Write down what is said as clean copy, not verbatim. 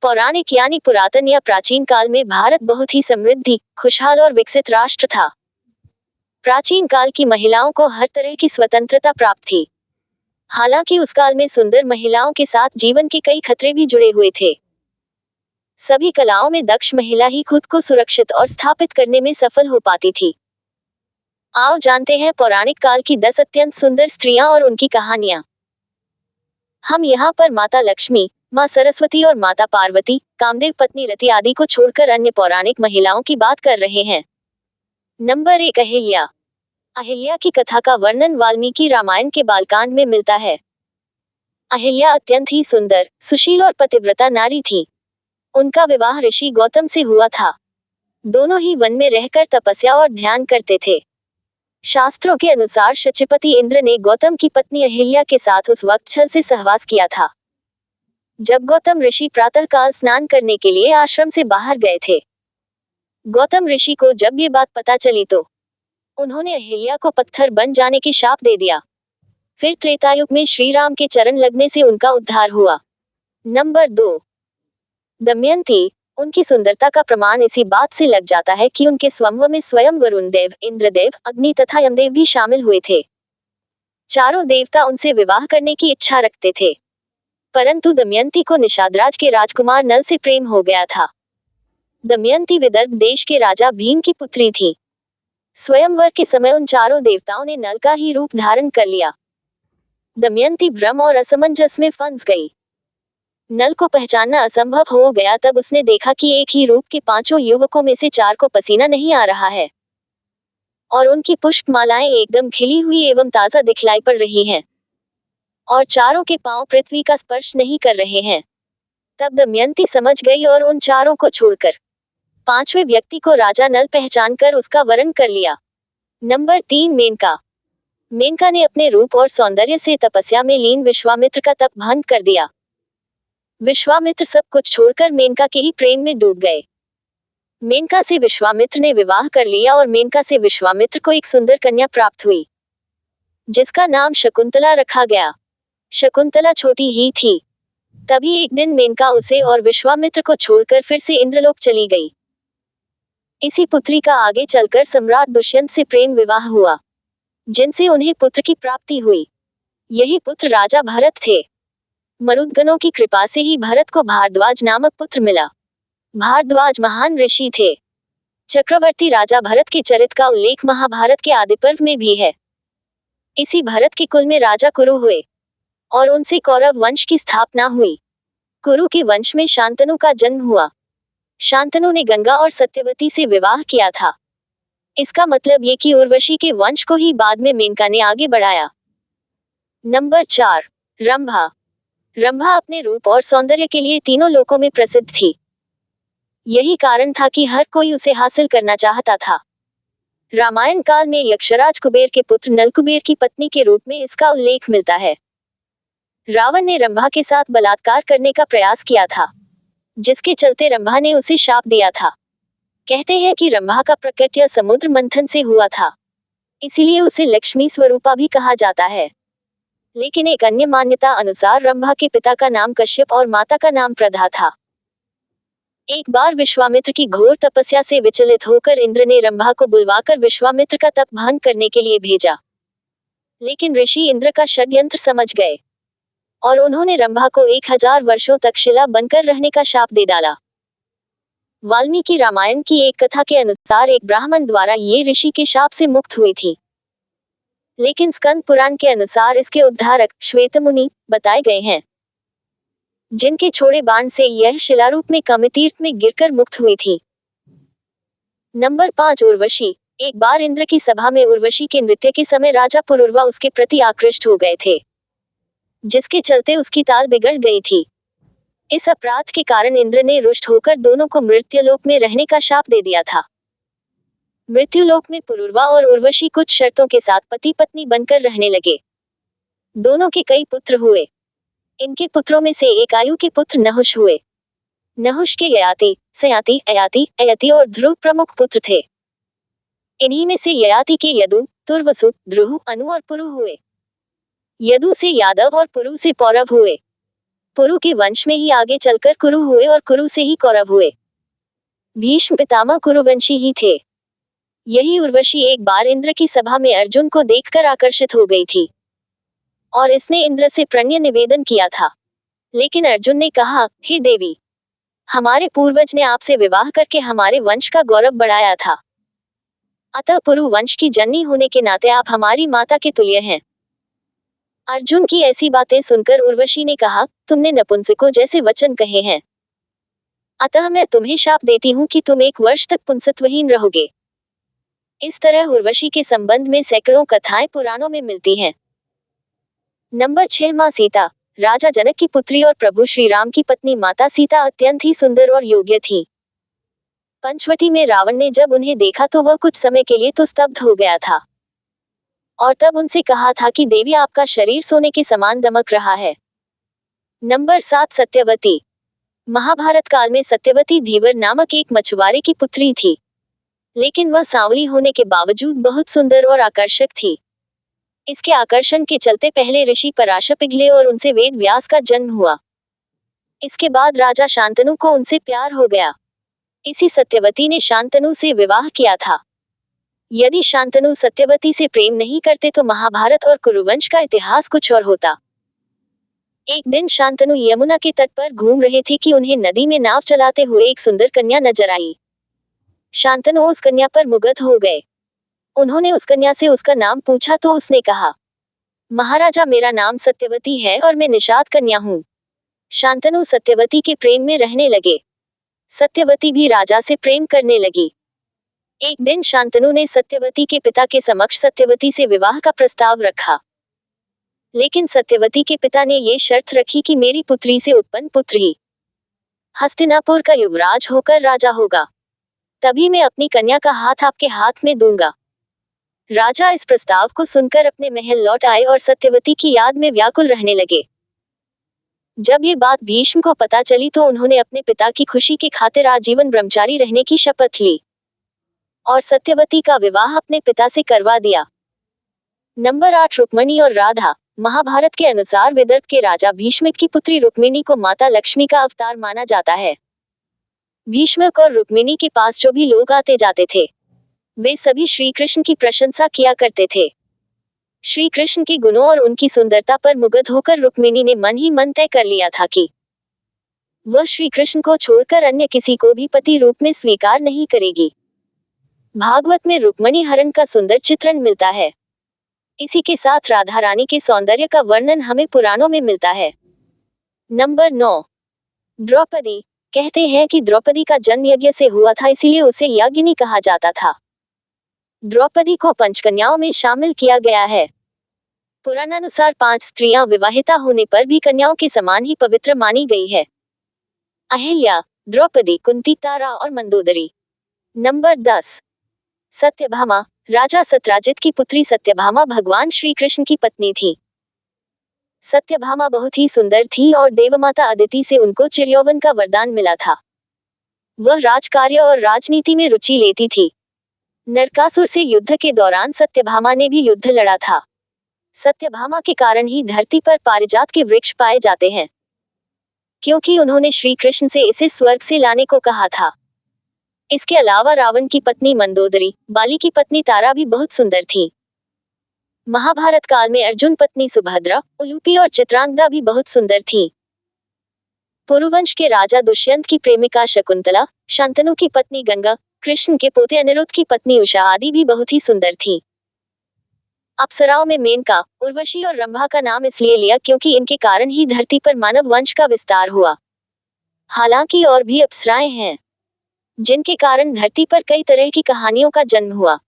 पौराणिक यानी पुरातन या प्राचीन काल में भारत बहुत ही समृद्धि, खुशहाल और विकसित राष्ट्र था। प्राचीन काल की महिलाओं को हर तरह की स्वतंत्रता प्राप्त थी। हालांकि उस काल में सुंदर महिलाओं के साथ जीवन के कई खतरे भी जुड़े हुए थे। सभी कलाओं में दक्ष महिला ही खुद को सुरक्षित और स्थापित करने में सफल हो पाती थी। आओ जानते हैं पौराणिक काल की 10 अत्यंत सुंदर स्त्रियां और उनकी कहानियां। हम यहाँ पर माता लक्ष्मी, माँ सरस्वती और माता पार्वती, कामदेव पत्नी रति आदि को छोड़कर अन्य पौराणिक महिलाओं की बात कर रहे हैं। नंबर 1, अहिल्या। अहिल्या की कथा का वर्णन वाल्मीकि रामायण के बालकांड में मिलता है। अहिल्या अत्यंत ही सुंदर, सुशील और पतिव्रता नारी थी। उनका विवाह ऋषि गौतम से हुआ था। दोनों ही वन में रहकर तपस्या और ध्यान करते थे। शास्त्रों के अनुसार शचीपति इंद्र ने गौतम की पत्नी अहिल्या के साथ उस वक्त छल से सहवास किया था, जब गौतम ऋषि प्रातःकाल स्नान करने के लिए आश्रम से बाहर गए थे। गौतम ऋषि को जब ये बात पता चली तो उन्होंने अहिल्या को पत्थर बन जाने की शाप दे दिया। फिर त्रेतायुग में श्री राम के चरण लगने से उनका उद्धार हुआ। नंबर 2, दमयंती। उनकी सुंदरता का प्रमाण इसी बात से लग जाता है कि उनके स्वयंवर में स्वयं वरुण देव, इंद्रदेव, अग्नि तथा यमदेव भी शामिल हुए थे। चारों देवता उनसे विवाह करने की इच्छा रखते थे, परंतु दमयंती को निषादराज के राजकुमार नल से प्रेम हो गया था। दमयंती विदर्भ देश के राजा भीम की पुत्री थी। स्वयंवर के समय उन चारों देवताओं ने नल का ही रूप धारण कर लिया। दमयंती भ्रम और असमंजस में फंस गई। नल को पहचानना असंभव हो गया। तब उसने देखा कि एक ही रूप के 5 युवकों में से 4 को पसीना नहीं आ रहा है और उनकी पुष्पमालाएं एकदम खिली हुई एवं ताजा दिखलाई पड़ रही हैं और चारों के पांव पृथ्वी का स्पर्श नहीं कर रहे हैं। तब दमयंती समझ गई और उन चारों को छोड़कर 5वें व्यक्ति को राजा नल पहचान कर उसका वरण कर लिया। नंबर 3, मेनका। मेनका ने अपने रूप और सौंदर्य से तपस्या में लीन विश्वामित्र का तप भंग कर दिया। विश्वामित्र सब कुछ छोड़कर मेनका के ही प्रेम में डूब गए। मेनका से विश्वामित्र ने विवाह कर लिया और मेनका से विश्वामित्र को एक सुंदर कन्या प्राप्त हुई, जिसका नाम शकुंतला रखा गया। शकुंतला छोटी ही थी। तभी एक दिन मेनका उसे और विश्वामित्र को छोड़कर फिर से इंद्रलोक चली गई। इसी पुत्री का आगे चलकर सम्राट दुष्यंत से प्रेम विवाह हुआ, जिनसे उन्हें पुत्र की प्राप्ति हुई। यही पुत्र राजा भरत थे। मरुदगणों की कृपा से ही भरत को भारद्वाज नामक पुत्र मिला। भारद्वाज महान ऋषि थे। चक्रवर्ती राजा भरत के चरित्र का उल्लेख महाभारत के आदि पर्व में भी है। इसी भरत के कुल में राजा कुरु हुए और उनसे कौरव वंश की स्थापना हुई। कुरु के वंश में शांतनु का जन्म हुआ। शांतनु ने गंगा और सत्यवती से विवाह किया था। इसका मतलब ये कि उर्वशी के वंश को ही बाद में मेनका ने आगे बढ़ाया। नंबर 4, रंभा। रंभा अपने रूप और सौंदर्य के लिए तीनों लोकों में प्रसिद्ध थी। यही कारण था कि हर कोई उसे हासिल करना चाहता था। रामायण काल में यक्षराज कुबेर के पुत्र नलकुबेर की पत्नी के रूप में इसका उल्लेख मिलता है। रावण ने रंभा के साथ बलात्कार करने का प्रयास किया था, जिसके चलते रंभा ने उसे शाप दिया था। कहते हैं कि रंभा का प्रकट्य समुद्र मंथन से हुआ था, इसीलिए उसे लक्ष्मी स्वरूपा भी कहा जाता है। लेकिन एक अन्य मान्यता अनुसार रंभा के पिता का नाम कश्यप और माता का नाम प्रधा था। एक बार विश्वामित्र की घोर तपस्या से विचलित होकर इंद्र ने रंभा को बुलवाकर विश्वामित्र का तप भंग करने के लिए भेजा, लेकिन ऋषि इंद्र का षड्यंत्र समझ गए और उन्होंने रंभा को 1000 वर्षों तक शिला बनकर रहने का शाप दे डाला। वाल्मीकि रामायण की एक कथा के अनुसार एक ब्राह्मण द्वारा ये ऋषि के शाप से मुक्त हुई थी, लेकिन स्कंद पुराण के अनुसार इसके उद्धारक श्वेतमुनि बताए गए हैं, जिनके छोड़े बाण से यह शिलारूप में कामतीर्थ में गिरकर मुक्त हुई थी। नंबर 5, उर्वशी। एक बार इंद्र की सभा में उर्वशी के नृत्य के समय राजा पुरुरवा उसके प्रति आकृष्ट हो गए थे, जिसके चलते उसकी ताल बिगड़ गई थी। इस अपराध के कारण इंद्र ने रुष्ट होकर दोनों को मृत्युलोक में रहने का शाप दे दिया था। मृत्युलोक में पुरुरवा और उर्वशी कुछ शर्तों के साथ पति पत्नी बनकर रहने लगे। दोनों के कई पुत्र हुए। इनके पुत्रों में से एक आयु के पुत्र नहुष हुए। नहुष के ययाति, सयाति, अयाति, अयति और ध्रुव प्रमुख पुत्र थे। इन्हीं में से ययाति के यदु, तुर्वसु, ध्रुव, अनु और पुरु हुए। यदु से यादव और पुरु से पौरव हुए। पुरु के वंश में ही आगे चलकर कुरु हुए और कुरु से ही कौरव हुए। भीष्म पितामह कुरुवंशी ही थे। यही उर्वशी एक बार इंद्र की सभा में अर्जुन को देखकर आकर्षित हो गई थी और इसने इंद्र से प्रणय निवेदन किया था। लेकिन अर्जुन ने कहा, हे देवी, हमारे पूर्वज ने आपसे विवाह करके हमारे वंश का गौरव बढ़ाया था, अतः पुरु वंश की जननी होने के नाते आप हमारी माता के तुल्य हैं। अर्जुन की ऐसी बातें सुनकर उर्वशी ने कहा, तुमने नपुंसकों जैसे वचन कहे हैं, अतः मैं तुम्हें शाप देती हूँ कि तुम 1 वर्ष तक पुंसत्वहीन रहोगे। इस तरह उर्वशी के संबंध में सैकड़ों कथाएं पुराणों में मिलती हैं। नंबर 6 माँ सीता। राजा जनक की पुत्री और प्रभु श्री राम की पत्नी माता सीता अत्यंत ही सुंदर और योग्य थी। पंचवटी में रावण ने जब उन्हें देखा तो वह कुछ समय के लिए तो स्तब्ध हो गया था और तब उनसे कहा था कि देवी आपका शरीर सोने के समान दमक रहा है। नंबर 7 सत्यवती। महाभारत काल में सत्यवती धीवर नामक एक मछुआरे की पुत्री थी, लेकिन वह सांवली होने के बावजूद बहुत सुंदर और आकर्षक थी। इसके आकर्षण के चलते पहले ऋषि पराशर पिघले और उनसे वेद व्यास का जन्म हुआ। इसके बाद राजा शांतनु को उनसे प्यार हो गया। इसी सत्यवती ने शांतनु से विवाह किया था। यदि शांतनु सत्यवती से प्रेम नहीं करते तो महाभारत और कुरुवंश का इतिहास कुछ और होता। एक दिन शांतनु यमुना के तट पर घूम रहे थे कि उन्हें नदी में नाव चलाते हुए एक सुंदर कन्या नजर आई। शांतनु उस कन्या पर मुग्ध हो गए। उन्होंने उस कन्या से उसका नाम पूछा तो उसने कहा, महाराजा मेरा नाम सत्यवती है और मैं निषाद कन्या हूँ। शांतनु सत्यवती के प्रेम में रहने लगे। सत्यवती भी राजा से प्रेम करने लगी। एक दिन शांतनु ने सत्यवती के पिता के समक्ष सत्यवती से विवाह का प्रस्ताव रखा, लेकिन सत्यवती के पिता ने ये शर्त रखी कि मेरी पुत्री से उत्पन्न पुत्र ही हस्तिनापुर का युवराज होकर राजा होगा, तभी मैं अपनी कन्या का हाथ आपके हाथ में दूंगा। राजा इस प्रस्ताव को सुनकर अपने महल लौट आए और सत्यवती की याद में व्याकुल रहने लगे। जब ये बात भीष्म को पता चली तो उन्होंने अपने पिता की खुशी के खातिर आजीवन ब्रह्मचारी रहने की शपथ ली और सत्यवती का विवाह अपने पिता से करवा दिया। नंबर 8 रुक्मिणी और राधा। महाभारत के अनुसार विदर्भ के राजा भीष्मक की पुत्री रुक्मिणी को माता लक्ष्मी का अवतार माना जाता है। भीष्मक और रुक्मिणी के पास जो भी लोग आते जाते थे, वे सभी श्री कृष्ण की प्रशंसा किया करते थे। श्री कृष्ण के गुणों और उनकी सुंदरता पर मुग्ध होकर रुक्मिणी ने मन ही मन तय कर लिया था कि वह श्री कृष्ण को छोड़कर अन्य किसी को भी पति रूप में स्वीकार नहीं करेगी। भागवत में रुक्मिणी हरण का सुंदर चित्रण मिलता है। इसी के साथ राधा रानी के सौंदर्य का वर्णन हमें पुराणों में मिलता है। नंबर 9 द्रौपदी। कहते हैं कि द्रौपदी का जन्म यज्ञ से हुआ था, इसीलिए उसे याज्ञिनी कहा जाता था। द्रौपदी को पंचकन्याओं में शामिल किया गया है। पुराणानुसार 5 स्त्रियां विवाहिता होने पर भी कन्याओं के समान ही पवित्र मानी गई है। अहिल्या, द्रौपदी, कुंती, तारा और मंदोदरी। नंबर 10 सत्यभामा। राजा सत्यजित की पुत्री सत्यभामा भगवान श्री कृष्ण की पत्नी थी। सत्यभामा बहुत ही सुंदर थी और देवमाता अदिति से उनको चिरयौवन का वरदान मिला था। वह राजकार्य और राजनीति में रुचि लेती थी। नरकासुर से युद्ध के दौरान सत्यभामा ने भी युद्ध लड़ा था। सत्यभामा के कारण ही धरती पर पारिजात के वृक्ष पाए जाते हैं, क्योंकि उन्होंने श्री कृष्ण से इसे स्वर्ग से लाने को कहा था। इसके अलावा रावण की पत्नी मंदोदरी, बाली की पत्नी तारा भी बहुत सुंदर थी। महाभारत काल में अर्जुन पत्नी सुभद्रा, उलूपी और चित्रांगदा भी बहुत सुंदर थी। पुरुवंश के राजा दुष्यंत की प्रेमिका शकुंतला, शांतनु की पत्नी गंगा, कृष्ण के पोते अनिरुद्ध की पत्नी उषा आदि भी बहुत ही सुंदर थी। अप्सराओं में मेनका, उर्वशी और रंभा का नाम इसलिए लिया क्योंकि इनके कारण ही धरती पर मानव वंश का विस्तार हुआ। हालांकि और भी अप्सराएं हैं, जिनके कारण धरती पर कई तरह की कहानियों का जन्म हुआ।